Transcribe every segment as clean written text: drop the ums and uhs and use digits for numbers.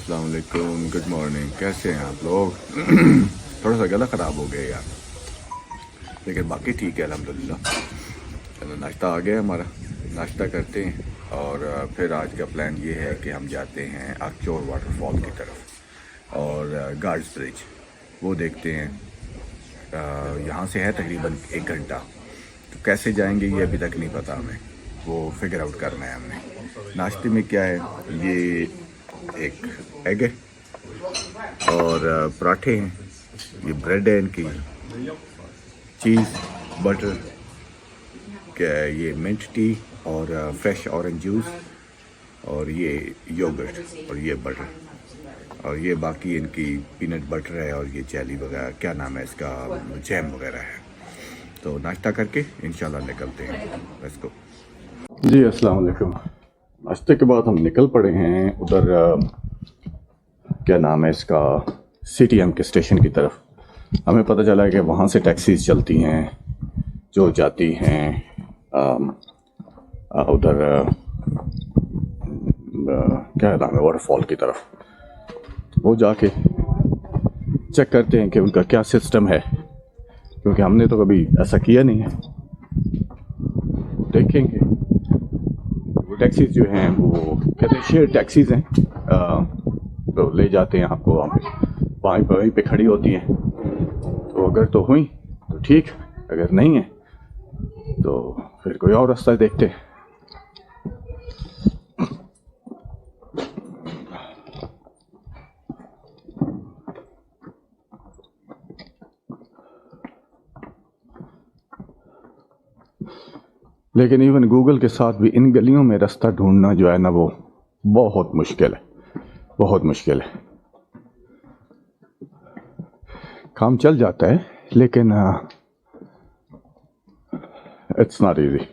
अस्सलाम वालेकुम, good morning. कैसे हैं आप लोग? थोड़ा सा गला ख़राब हो गया यार, लेकिन बाकी ठीक है अल्हम्दुलिल्लाह। चलो नाश्ता आ गया हमारा, नाश्ता करते हैं और फिर आज का प्लान ये है कि हम जाते हैं अकचोर वाटरफॉल की तरफ और गार्ड्स ब्रिज वो देखते हैं। यहाँ से है तकरीबन 1 घंटा, तो कैसे जाएंगे ये अभी तक नहीं पता हमें, वो फिगर आउट करना है हमने। नाश्ते में क्या है, ये एक एग है और पराठे हैं, ये ब्रेड है इनकी, चीज़, बटर, क्या ये मिंट टी और फ्रेश ऑरेंज जूस और ये योगर्ट और ये बटर और ये बाकी इनकी पीनट बटर है और ये जेली वगैरह, क्या नाम है इसका, जैम वगैरह है। तो नाश्ता करके इंशाल्लाह निकलते हैं। लेट्स गो जी। अस्सलाम वालेकुम। नाश्ते के बाद हम निकल पड़े हैं उधर, क्या नाम है इसका, CTM के स्टेशन की तरफ। हमें पता चला है कि वहाँ से टैक्सीज चलती हैं जो जाती हैं उधर क्या नाम है, वाटरफॉल की तरफ। वो जाके चेक करते हैं कि उनका क्या सिस्टम है, क्योंकि हमने तो कभी ऐसा किया नहीं है। देखेंगे। वो टैक्सीज जो हैं वो कहते हैं शेयर टैक्सीज हैं, तो ले जाते हैं आपको वहीं पे खड़ी होती हैं। तो अगर तो हुई तो ठीक, अगर नहीं है तो फिर कोई और रास्ता देखते हैं। लेकिन इवन गूगल के साथ भी इन गलियों में रास्ता ढूंढना जो है ना, वो बहुत मुश्किल है, बहुत मुश्किल है। काम चल जाता है लेकिन इट्स नॉट इजी।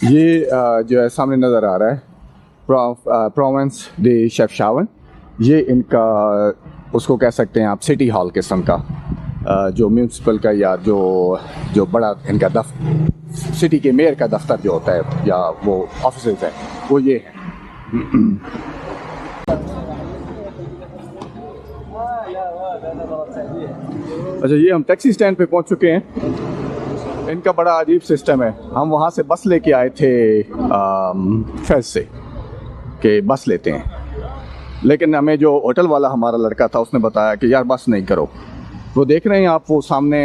ये जो है सामने नज़र आ रहा है, प्रोविंस de शेफशावन। ये इनका उसको कह सकते हैं आप सिटी हॉल किस्म का, जो म्यूनसिपल का या जो बड़ा इनका सिटी के मेयर का दफ्तर जो होता है या वो ऑफिसेज है, वो ये है। अच्छा, ये हम टैक्सी स्टैंड पे पहुंच चुके हैं। इनका बड़ा अजीब सिस्टम है। हम वहाँ से बस लेके आए थे फैज से कि बस लेते हैं, लेकिन हमें जो होटल वाला हमारा लड़का था उसने बताया कि यार बस नहीं करो। वो देख रहे हैं आप, वो सामने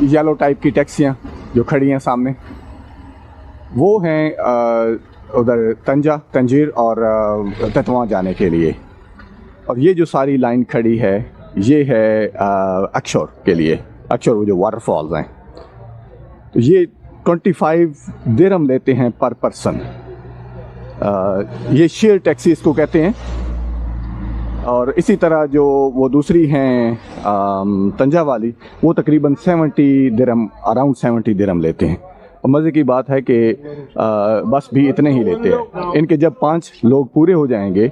येलो टाइप की टैक्सियाँ जो खड़ी हैं सामने, वो हैं उधर तंजीर और ततवा जाने के लिए। और ये जो सारी लाइन खड़ी है ये है अकशोर के लिए, अकशोर वो जो वाटरफॉल्स हैं। तो ये 25 दिरहम लेते हैं पर पर्सन। ये शेयर टैक्सी इसको कहते हैं। और इसी तरह जो वो दूसरी हैं तंजा वाली, वो तकरीबन 70 दिरहम, अराउंड 70 दिरहम लेते हैं। और मज़े की बात है कि बस भी इतने ही लेते हैं। इनके जब 5 लोग पूरे हो जाएंगे,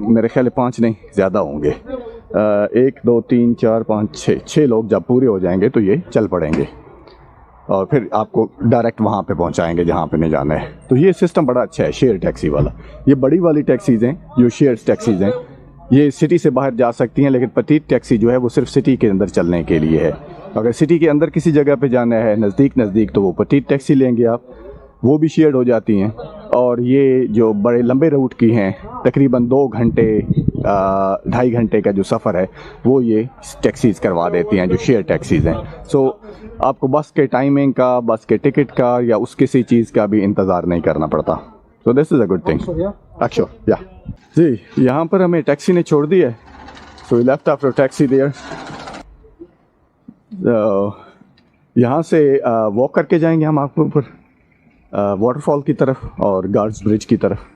मेरे ख्याल 5 नहीं ज़्यादा होंगे, 1 2 3 4 5 6 लोग जब पूरे हो जाएंगे तो ये चल पड़ेंगे और फिर आपको डायरेक्ट वहाँ पे पहुँचाएंगे जहाँ पे नहीं जाना है। तो ये सिस्टम बड़ा अच्छा है शेयर टैक्सी वाला। ये बड़ी वाली टैक्सीज़ हैं जो शेयर टैक्सीज़ हैं, ये सिटी से बाहर जा सकती हैं, लेकिन पतीत टैक्सी जो है वो सिर्फ सिटी के अंदर चलने के लिए है। अगर सिटी के अंदर किसी जगह पे जाना है नज़दीक तो वो पतीत टैक्सी लेंगे आप, वो भी शेयर्ड हो जाती हैं। और ये जो बड़े लंबे रूट की हैं, तकरीबन 2 घंटे 2.5 घंटे का जो सफ़र है, वो ये टैक्सीज़ करवा देती हैं जो शेयर टैक्सीज़ हैं। सो आपको बस के टाइमिंग का, बस के टिकट का या उस किसी चीज़ का भी इंतज़ार नहीं करना पड़ता। So this is a good thing. अक्षर या जी, यहाँ पर हमें टैक्सी ने छोड़ दी है। So we left after taxi there. यहाँ से वॉक करके जाएंगे हम आपको ऊपर वाटरफॉल की तरफ और गार्ड्स ब्रिज की तरफ।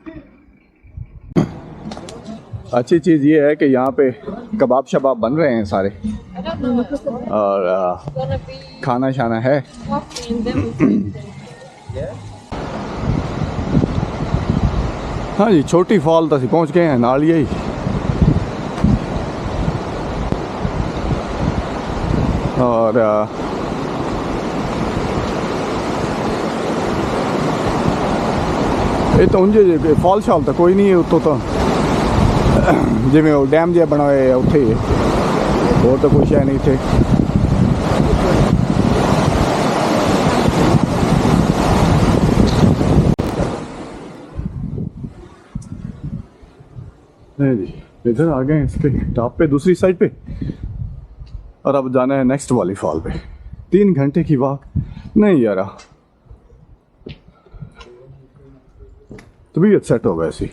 अच्छी चीज़ ये है कि यहाँ पे कबाब शबाब बन रहे हैं सारे और खाना शाना है। हाँ जी, छोटी फॉल तो पहुँच गए हैं, नाल यही और ये तो उंजे फॉल शाल तो कोई नहीं है उत्तों तो जिमें वो डैम जहा बना हुआ है उत्थे और तो कुछ है नहीं थे। नहीं जी, इधर आ गए इसके टॉप पे दूसरी साइड पे, और अब जाना है नेक्स्ट वाली फॉल पे। 3 घंटे की वॉक नहीं यार, तबीयत सेट हो गई ऐसी।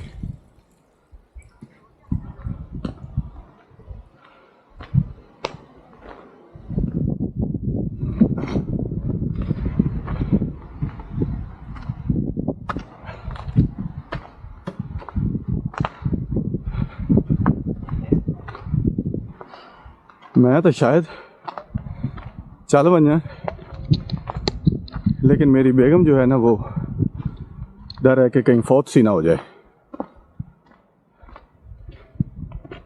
मैं तो शायद चल बना, लेकिन मेरी बेगम जो है ना वो डर है कि कहीं फौत सी ना हो जाए।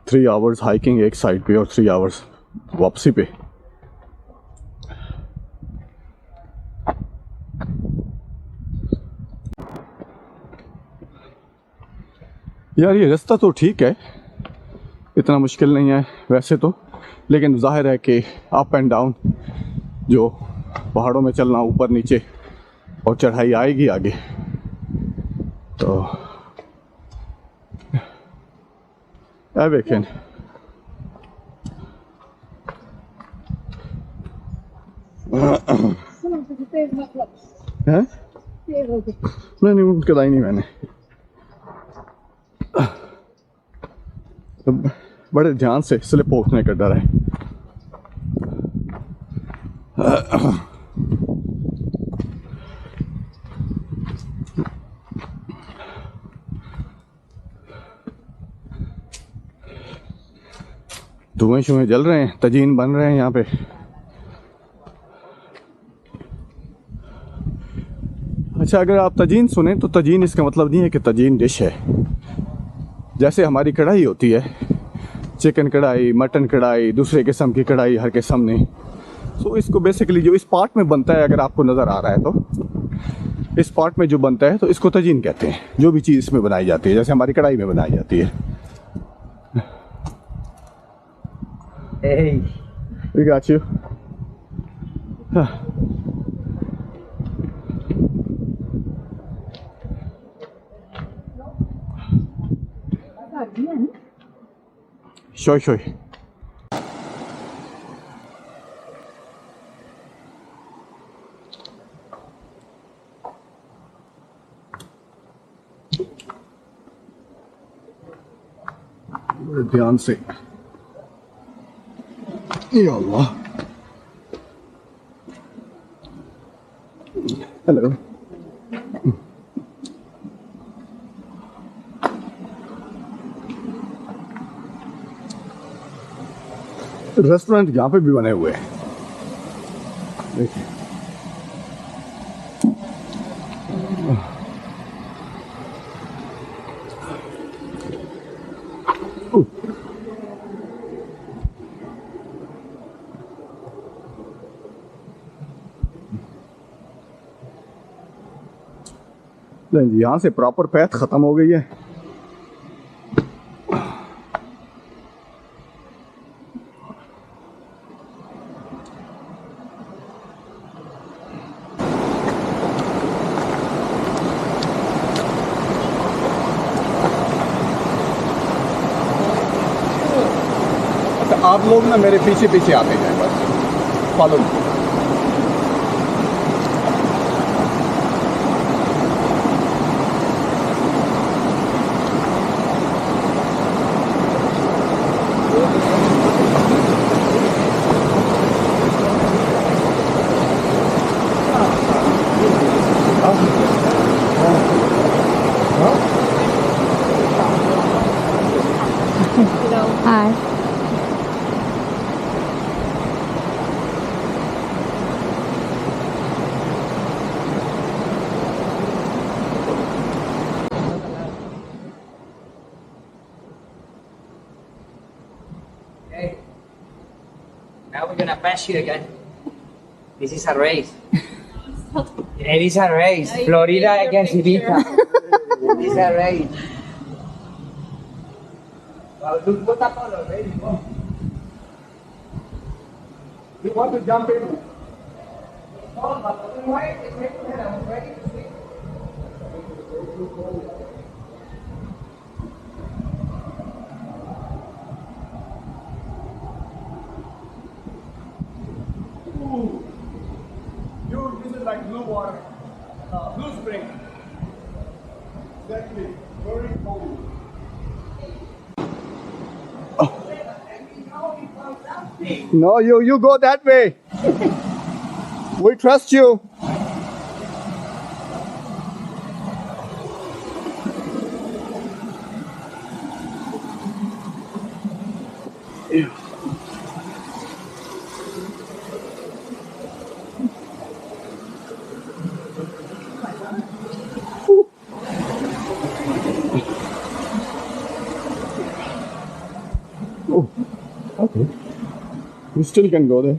3 आवर्स हाइकिंग एक साइड पे और 3 आवर्स वापसी पे। यार ये रास्ता तो ठीक है, इतना मुश्किल नहीं है वैसे तो, लेकिन जाहिर है कि अप एंड डाउन जो पहाड़ों में चलना ऊपर नीचे और चढ़ाई आएगी आगे, तो देखें हैं? नहीं उनके लाई नहीं मैंने, तो बड़े ध्यान से स्लिप उठने का डर है। धुएं शुएं जल रहे हैं, तजीन बन रहे हैं यहाँ पे। अच्छा, अगर आप तजीन सुने तो तजीन इसका मतलब नहीं है कि तजीन डिश है। जैसे हमारी कढ़ाई होती है, चिकन कढ़ाई, मटन कढ़ाई, दूसरे किस्म की कढ़ाई हर किस्म ने, तो इसको बेसिकली जो इस पार्ट में बनता है, अगर आपको नज़र आ रहा है तो इस पार्ट में जो बनता है तो इसको तजीन कहते हैं। जो भी चीज़ इसमें बनाई जाती है, जैसे हमारी कढ़ाई में बनाई जाती है। Hey. We got you. Şoy. ध्यान से। या अल्लाह। हेलो। रेस्टोरेंट यहाँ पे भी बने हुए हैं, देखिए। यहाँ से प्रॉपर पैथ खत्म हो गई है। अच्छा, आप लोग ना मेरे पीछे पीछे आते जाए, बस follow. Hi. Okay. Now we're gonna pass you again. This is a race. It is a race. Florida against Ibiza. This is a race. You want to jump in? Dude, this is like blue water, blue spring. Exactly, very cold. No, you go that way. We trust you. Oh, okay. You still can go there.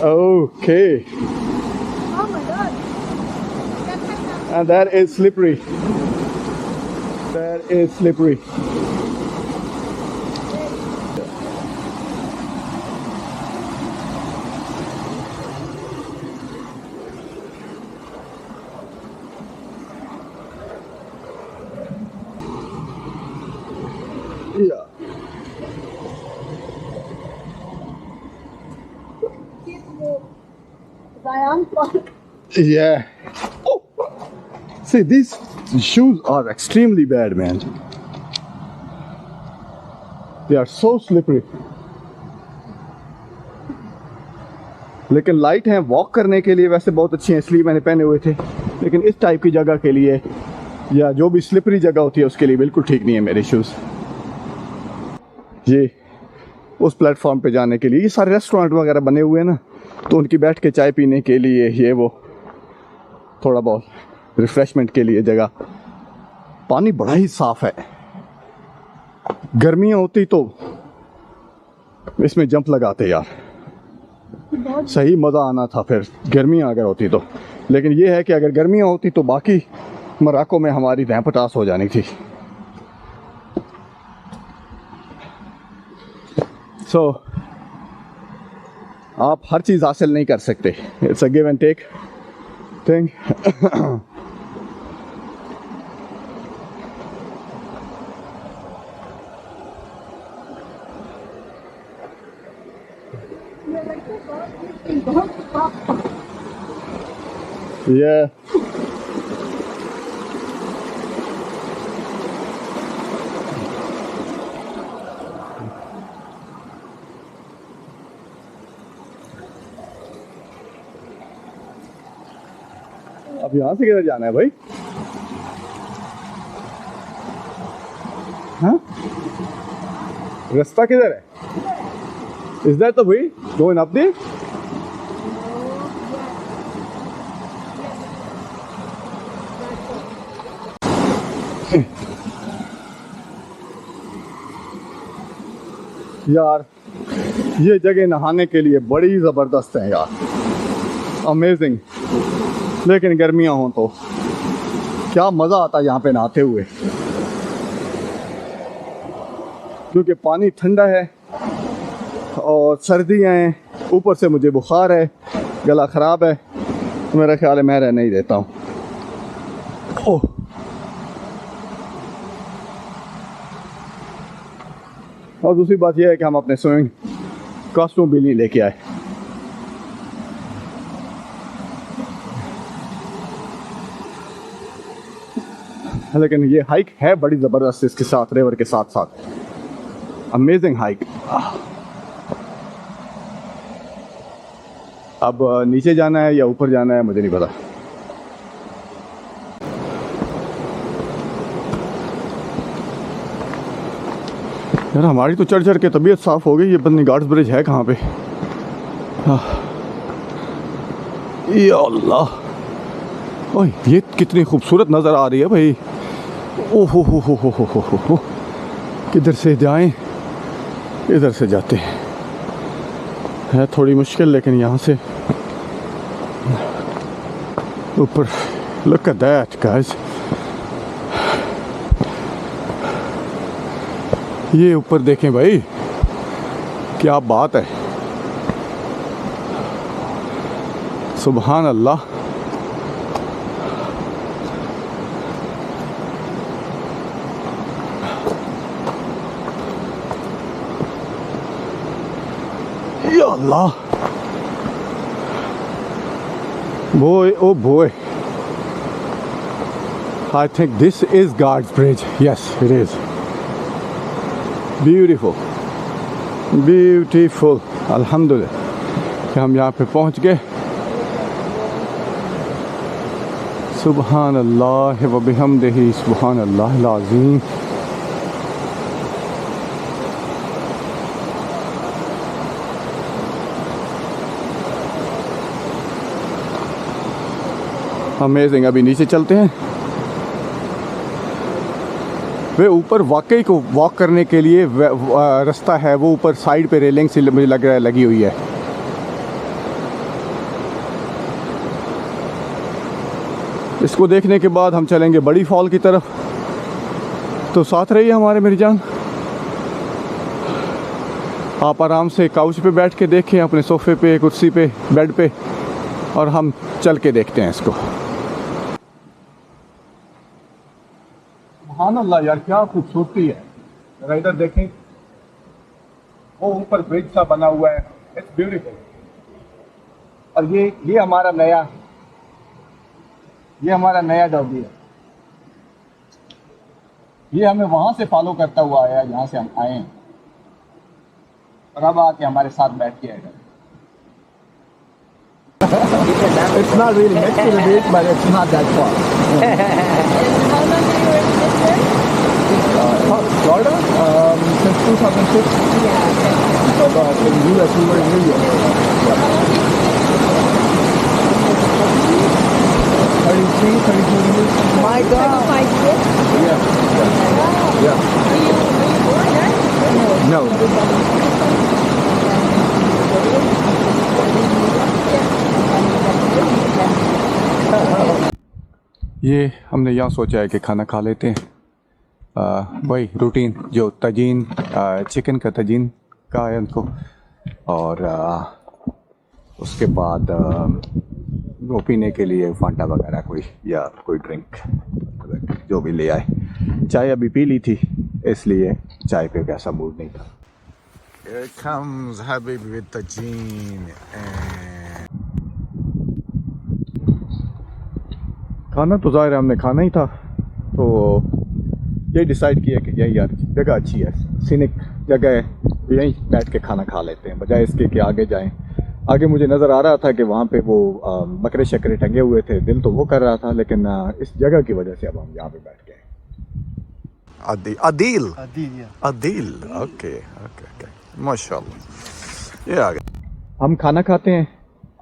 Okay. Oh my god. And that is slippery. That is slippery. Yeah. Yeah. Oh. See, these shoes are extremely bad, man. They are so slippery. लेकिन light हैं walk करने के लिए वैसे बहुत अच्छी हैं, इसलिए मैंने पहने हुए थे, लेकिन इस टाइप की जगह के लिए या जो भी स्लिपरी जगह होती है उसके लिए बिल्कुल ठीक नहीं है मेरे शूज़। ये उस प्लेटफॉर्म पे जाने के लिए ये सारे रेस्टोरेंट वगैरह बने हुए हैं ना, तो उनकी बैठ के चाय पीने के लिए ये वो थोड़ा बहुत रिफ्रेशमेंट के लिए जगह। पानी बड़ा ही साफ है। गर्मियाँ होती तो इसमें जंप लगाते यार, सही मज़ा आना था फिर गर्मियाँ अगर होती तो। लेकिन ये है कि अगर गर्मियाँ होती तो बाकी मोरक्को में हमारी रैं पटास हो जानी थी। सो आप हर चीज़ हासिल नहीं कर सकते। It's a give and take thing. Yeah. अब यहाँ से किधर जाना है भाई? हाँ? रास्ता किधर है? Is that the way going up there? यार ये जगह नहाने के लिए बड़ी ज़बरदस्त है यार, अमेजिंग। लेकिन गर्मियाँ हों तो क्या मज़ा आता है यहाँ पे नहाते हुए, क्योंकि पानी ठंडा है और सर्दियाँ हैं, ऊपर से मुझे बुखार है, गला ख़राब है, तो मेरा ख्याल है मैं रहने ही देता हूँ। ओह और दूसरी बात यह है कि हम अपने स्विमिंग कॉस्ट्यूम भी नहीं लेके आए। लेकिन ये हाइक है बड़ी ज़बरदस्त, इसके साथ रिवर के साथ साथ अमेजिंग हाइक। अब नीचे जाना है या ऊपर जाना है मुझे नहीं पता। यार हमारी तो चढ़ चढ़ के तबीयत साफ़ हो गई। ये बंदी गार्ड्स ब्रिज है कहाँ पे? या अल्लाह, ओह ये कितनी खूबसूरत नज़र आ रही है भाई। ओह हो, किधर से जाएं? इधर से जाते हैं, है थोड़ी मुश्किल, लेकिन यहाँ से ऊपर। लुक एट दैट गाइस, ये ऊपर देखें भाई, क्या बात है, सुभान अल्लाह। या अल्लाह, boy, oh boy, I think this is Guards Bridge. Yes, it is. Beautiful, beautiful. अल्हम्दुलिल्लाह कि हम यहाँ पे पहुँच गए। सुबहान अल्लाह व बिहम्दिही, सुबहान अल्लाह अज़ीम। अमेजिंग। अभी नीचे चलते हैं। वे ऊपर वाकई को वॉक करने के लिए रास्ता है, वो ऊपर साइड पे रेलिंग से मुझे लग रहा है लगी हुई है। इसको देखने के बाद हम चलेंगे बड़ी फॉल की तरफ। तो साथ रहिए हमारे मेरी जान। आप आराम से काउच पे बैठ के देखें, अपने सोफे पे, कुर्सी पे, बेड पे, और हम चल के देखते हैं इसको। सुभान अल्लाह यार, क्या खूबसूरती है। जरा इधर देखें, वो ऊपर ब्रिज सा बना हुआ है, इट्स ब्यूटीफुल। और ये हमारा नया डॉगी है। ये हमें वहां से फॉलो करता हुआ आया, जहां से हम आए हैं, और अब आके हमारे साथ बैठ के आएगा। It's not really next to the beach, but it's not that far. How long have you already lived there? Florida? Since 2006. Yeah. But in the US, we were in New York. 33, 34 years. My God. 35 years? Yeah. Wow. Yeah. Are you born there? No. ये हमने यहाँ सोचा है कि खाना खा लेते हैं। वही रूटीन जो तजीन, चिकन का तजीन का है उनको, और उसके बाद वो पीने के लिए फांटा वगैरह कोई, या कोई ड्रिंक जो भी ले आए। चाय अभी पी ली थी, इसलिए चाय पे कैसा मूड नहीं था। Here comes Habib with tagine and खाना तो ज़ाहिर है हमने खाना ही था, तो ये डिसाइड किया कि यही यार जगह अच्छी है, सीनिक जगह है, यहीं बैठ के खाना खा लेते हैं, बजाय इसके कि आगे जाएं। आगे मुझे नज़र आ रहा था कि वहाँ पे वो बकरे शकरे टंगे हुए थे, दिल तो वो कर रहा था, लेकिन इस जगह की वजह से अब हम यहाँ पे बैठ गए। अदील, ओके, माशाल्लाह। ये आ गया, हम खाना खाते हैं।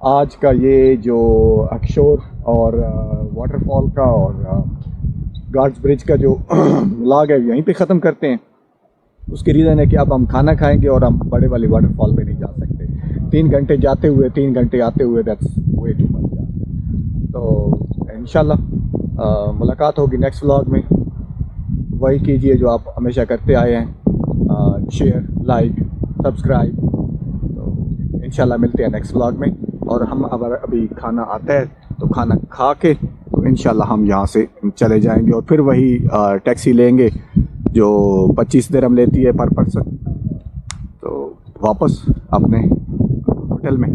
आज का ये जो अक्षोर और वाटरफॉल का और गार्ड्स ब्रिज का जो व्लॉग है यहीं पे ख़त्म करते हैं। उसकी रीज़न है कि अब हम खाना खाएंगे और हम बड़े वाली वाटरफॉल पे नहीं जा सकते। 3 घंटे जाते हुए, 3 घंटे आते हुए, दैट्स वे टू मच। तो इंशाल्लाह मुलाकात होगी नेक्स्ट व्लॉग में। वही कीजिए जो आप हमेशा करते आए हैं, शेयर, लाइक, सब्सक्राइब। तो इंशाल्लाह मिलते हैं नेक्स्ट व्लॉग में। और हम अभी खाना आता है तो खाना खा के तो इंशाल्लाह हम यहाँ से चले जाएंगे, और फिर वही टैक्सी लेंगे जो 25 दिरहम लेती है पर पर्सन, तो वापस अपने होटल में।